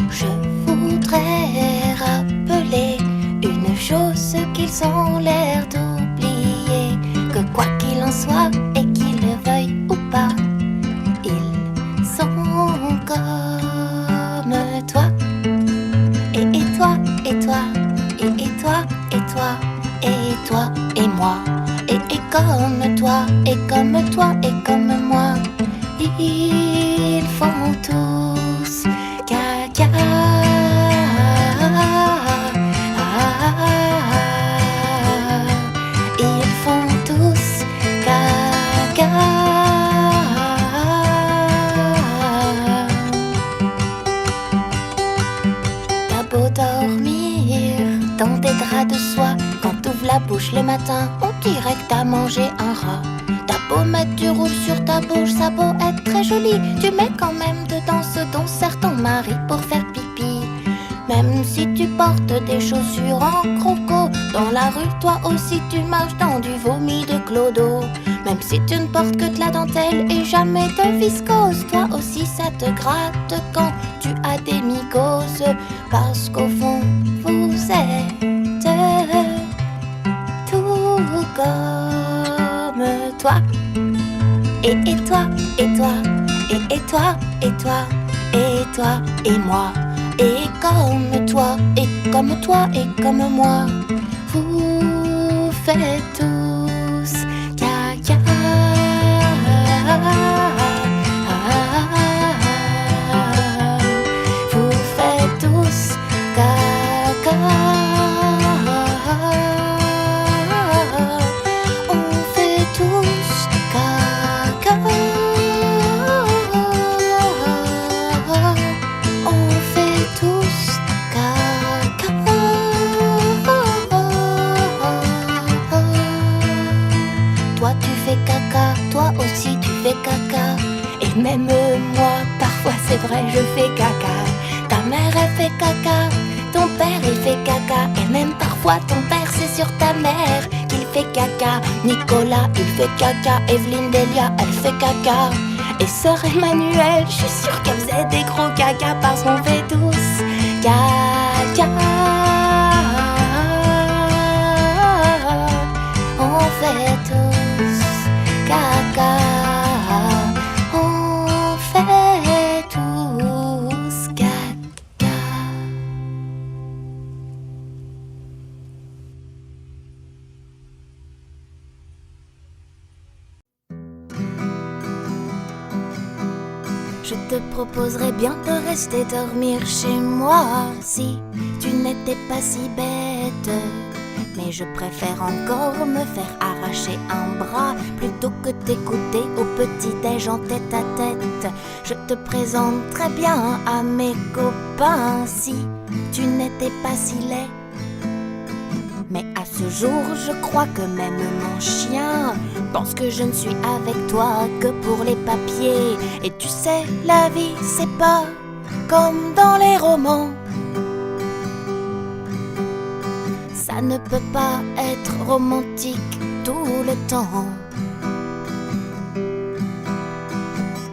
Speaker 1: Je voudrais rappeler une chose, ceux qu'ils ont l'air d'oublier, que quoi qu'il en soit, et qu'ils le veuillent ou pas, ils sont comme toi. Et toi, et toi, et toi, et toi, et toi, et moi. Et comme toi, et comme toi, et comme moi. Ils font tous caca. Ils font tous caca. T'as beau dormir dans tes draps de soie, quand t'ouvres la bouche le matin, on dirait que t'as mangé un rat. T'as beau mettre du rouge sur ta bouche, ça beau être très joli, tu mets quand même dedans ce dont sert ton mari pour faire pipi. Même si tu portes des chaussures en croco, dans la rue toi aussi tu marches dans du vomi de clodo. Même si tu ne portes que de la dentelle et jamais de viscose, toi aussi ça te gratte quand tu as des mycoses. Parce qu'au fond vous êtes tout comme toi. Et toi, et toi, et toi, et toi, et toi, et moi. Et comme toi, et comme toi, et comme moi. Vous faites tous caca. Vous faites tous caca. On fait tous caca. On fait tous caca. Toi tu fais caca, toi aussi tu fais caca. Et même moi, parfois c'est vrai je fais caca. Ta mère elle fait caca, ton père il fait caca. Et même parfois ton père c'est sur ta mère qu'il fait caca. Nicolas il fait caca, Evelyne Delia elle fait caca. Et sœur Emmanuelle, je suis sûre qu'elle faisait des gros caca parce qu'on fait tous caca. On fait tous caca. On fait tous caca. Je te proposerais bien de rester dormir chez moi si tu n'étais pas si bête. Mais je préfère encore me faire arracher un bras plutôt que t'écouter au petit-déj en tête à tête. Je te présente très bien à mes copains si tu n'étais pas si laid. Mais à ce jour, je crois que même mon chien pense que je ne suis avec toi que pour les papiers. Et tu sais, la vie, c'est pas comme dans les romans. Ça ne peut pas être romantique tout le temps.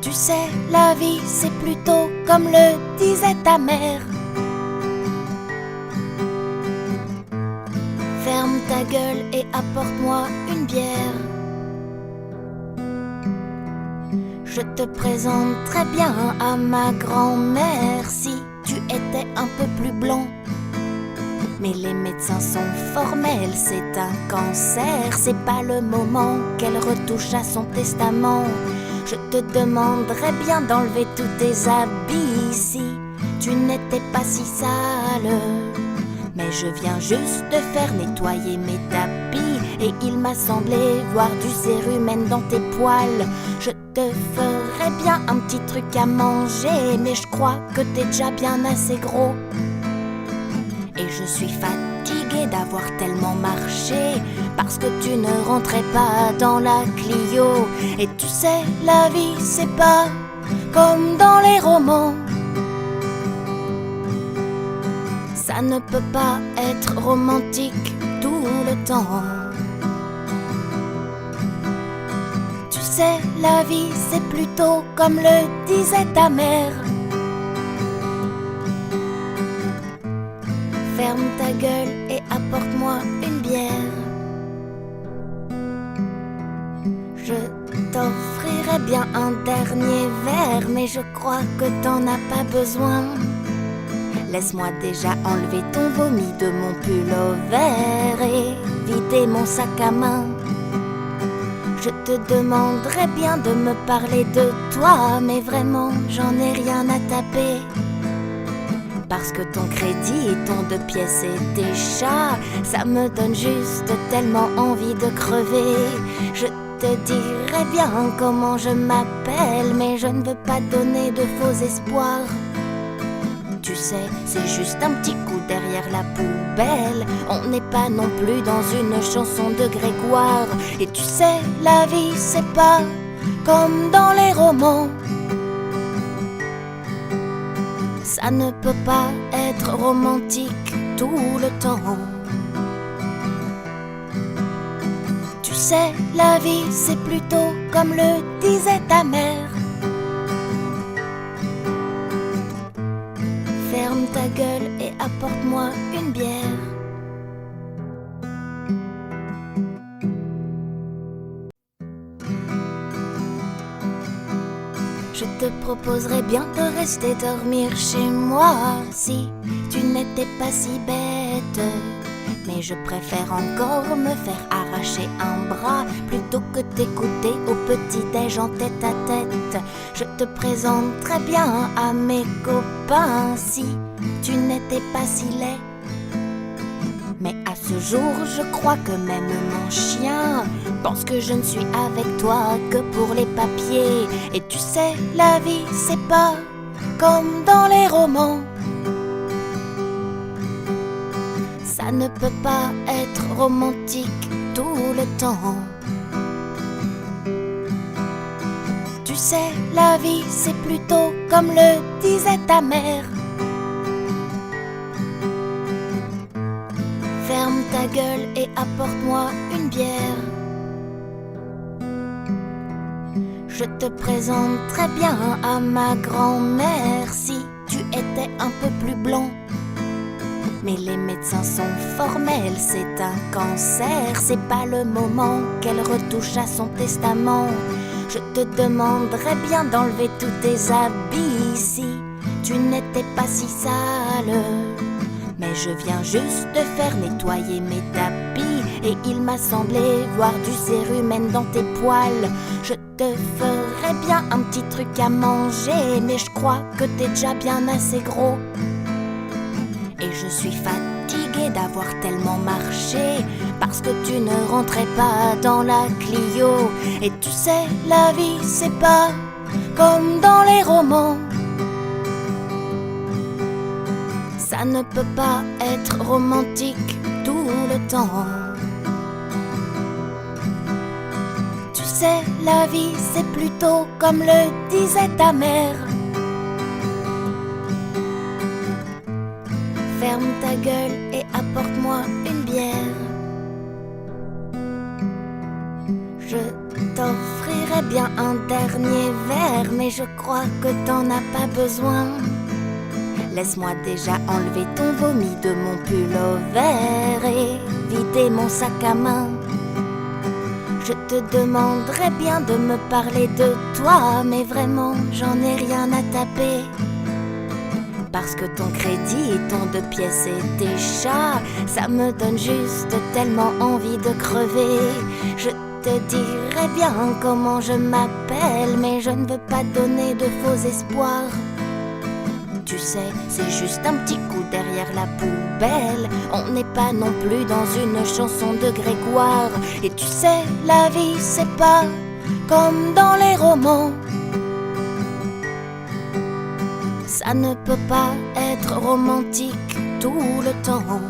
Speaker 1: Tu sais, la vie, c'est plutôt comme le disait ta mère. Ferme ta gueule et apporte-moi une bière. Je te présente très bien à ma grand-mère si tu étais un peu plus blond. Mais les médecins sont formels, c'est un cancer. C'est pas le moment qu'elle retouche à son testament. Je te demanderais bien d'enlever tous tes habits si tu n'étais pas si sale. Mais je viens juste de faire nettoyer mes tapis et il m'a semblé voir du cérumen dans tes poils. Je te ferais bien un petit truc à manger, mais je crois que t'es déjà bien assez gros. Et je suis fatiguée fatiguée d'avoir tellement marché, parce que tu ne rentrais pas dans la Clio. Et tu sais, la vie c'est pas comme dans les romans. Ça ne peut pas être romantique tout le temps. Tu sais, la vie c'est plutôt comme le disait ta mère. Ferme ta gueule et apporte-moi une bière. Je t'offrirai bien un dernier verre, mais je crois que t'en as pas besoin. Laisse-moi déjà enlever ton vomi de mon pullover et vider mon sac à main. Je te demanderais bien de me parler de toi, mais vraiment j'en ai rien à taper. Parce que ton crédit et ton 2 pièces et tes chats, ça me donne juste tellement envie de crever. Je te dirais bien comment je m'appelle, mais je ne veux pas donner de faux espoirs. Tu sais, c'est juste un petit coup derrière la poubelle. On n'est pas non plus dans une chanson de Grégoire. Et tu sais, la vie c'est pas comme dans les romans. Ça ne peut pas être romantique tout le temps. Tu sais, la vie c'est plutôt comme le disait ta mère. Ferme ta gueule et apporte-moi une bière. Je te proposerais bien de rester dormir chez moi si tu n'étais pas si bête. Mais je préfère encore me faire arracher un bras plutôt que t'écouter au petit-déj en tête à tête. Je te présenterais bien à mes copains si tu n'étais pas si laid. Mais à ce jour, je crois que même mon chien pense que je ne suis avec toi que pour les papiers. Et tu sais, la vie c'est pas comme dans les romans. Ça ne peut pas être romantique tout le temps. Tu sais, la vie c'est plutôt comme le disait ta mère. Ferme ta gueule et apporte-moi une bière. Je te présenterais bien à ma grand-mère si tu étais un peu plus blond. Mais les médecins sont formels, c'est un cancer. C'est pas le moment qu'elle retouche à son testament. Je te demanderais bien d'enlever tous tes habits si tu n'étais pas si sale. Mais je viens juste de faire nettoyer mes tapis et il m'a semblé voir du cérumen dans tes poils. Je te ferais bien un petit truc à manger, mais je crois que t'es déjà bien assez gros. Et je suis fatiguée d'avoir tellement marché, parce que tu ne rentrais pas dans la Clio. Et tu sais, la vie c'est pas comme dans les romans. Ça ne peut pas être romantique tout le temps. Tu sais, la vie c'est plutôt comme le disait ta mère. Ferme ta gueule et apporte-moi une bière. Je t'offrirai bien un dernier verre, mais je crois que t'en as pas besoin. Laisse-moi déjà enlever ton vomi de mon pullover et vider mon sac à main. Je te demanderais bien de me parler de toi, mais vraiment j'en ai rien à taper. Parce que ton crédit et ton 2 pièces et tes chats, ça me donne juste tellement envie de crever. Je te dirais bien comment je m'appelle, mais je ne veux pas donner de faux espoirs. Tu sais, c'est juste un petit coup derrière la poubelle. On n'est pas non plus dans une chanson de Grégoire. Et tu sais, la vie c'est pas comme dans les romans. Ça ne peut pas être romantique tout le temps.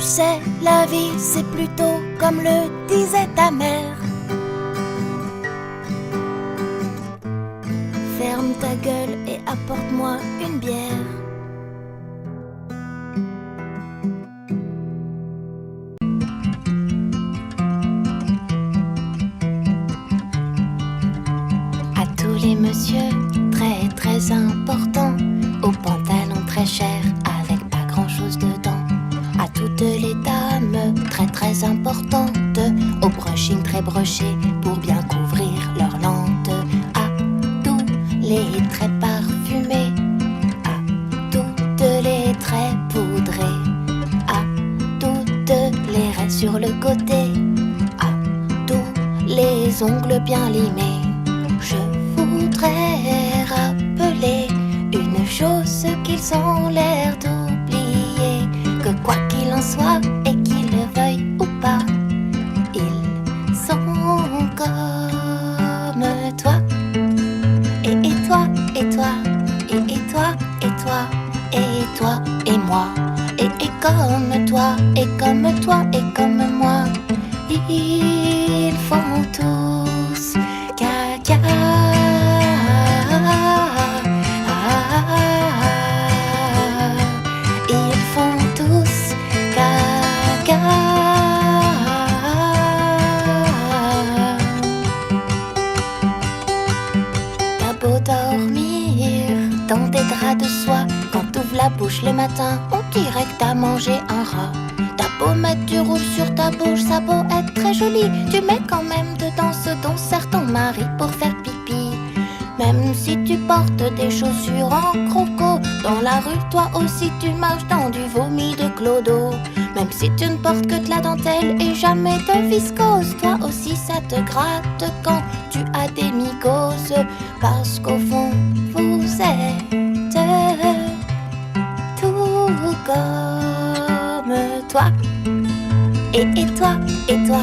Speaker 1: sais, la vie c'est plutôt comme le disait ta mère. Ferme ta gueule et apporte-moi une bière. À tous les messieurs très très importants, aux pantalons très chers avec pas grand chose dedans. À toutes les dames très très importantes, au brushing très broché pour bien couvrir leurs lentes. À tous les traits parfumés, à toutes les traits poudrés, à toutes les raies sur le côté, à tous les ongles bien limés. Je voudrais rappeler une chose qu'ils ont l'air d'oublier, que quoi qu'il en soit et qu'ils le veuillent ou pas, ils sont comme toi. Et toi, et toi, et toi, et toi, et toi, et moi. Et comme toi, et comme toi, et comme moi. Ils font tous caca. Ils font tous caca. T'as beau dormir dans des draps de soie, quand t'ouvres la bouche le matin, on dirait que t'as mangé un rat. T'as beau mettre du rouge sur ta bouche, ça a beau être très joli, tu mets quand même dedans ce dont sert ton mari pour faire pipi. Même si tu portes des chaussures en croco, dans la rue toi aussi tu marches dans du vomi de clodo. Même si tu ne portes que de la dentelle et jamais de viscose, toi aussi ça te gratte quand tu as des mycoses. Parce qu'au fond vous êtes tout comme toi. Et toi, et toi,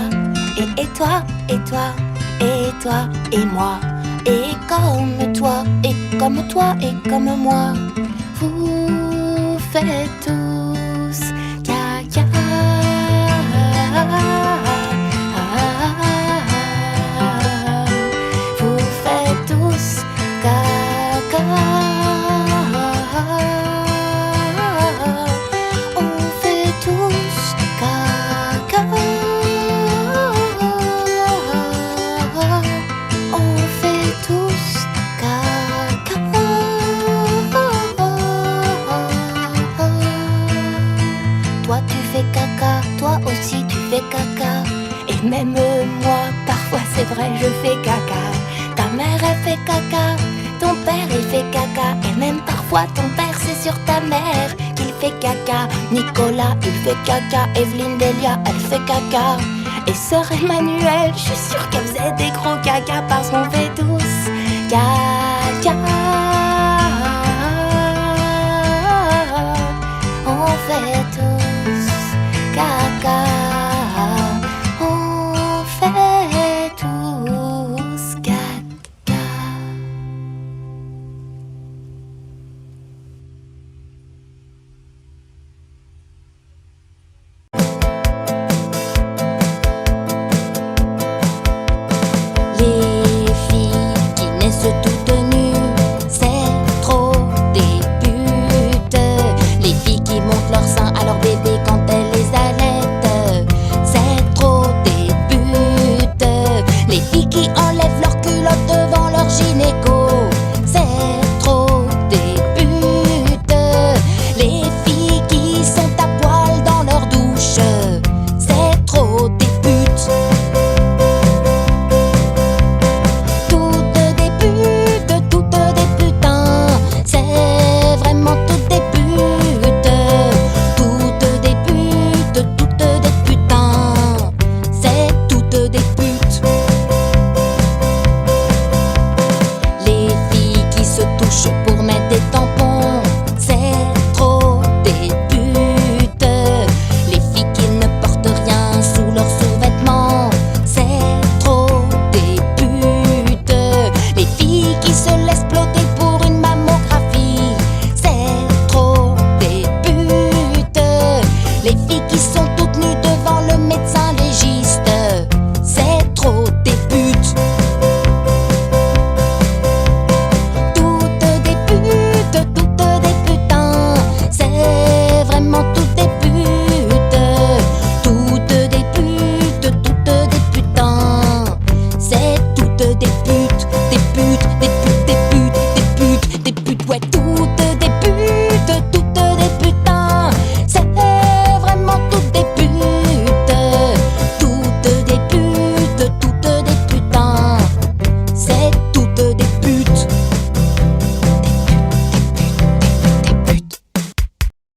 Speaker 1: et toi, et toi, et toi, et moi. Et comme toi, et comme toi, et comme moi. Vous faites tous caca. Vous faites tous caca. On fait tous caca. On fait tous caca. Toi tu fais caca, toi aussi tu fais caca. Et même moi, parfois c'est vrai je fais caca. Ta mère elle fait caca, ton père il fait caca. Et même parfois ton père c'est sur ta mère qu'il fait caca. Nicolas il fait caca, Evelyne Delia elle fait caca. Et sœur Emmanuelle, je suis sûre qu'elle faisait des gros caca parce qu'on fait tous caca.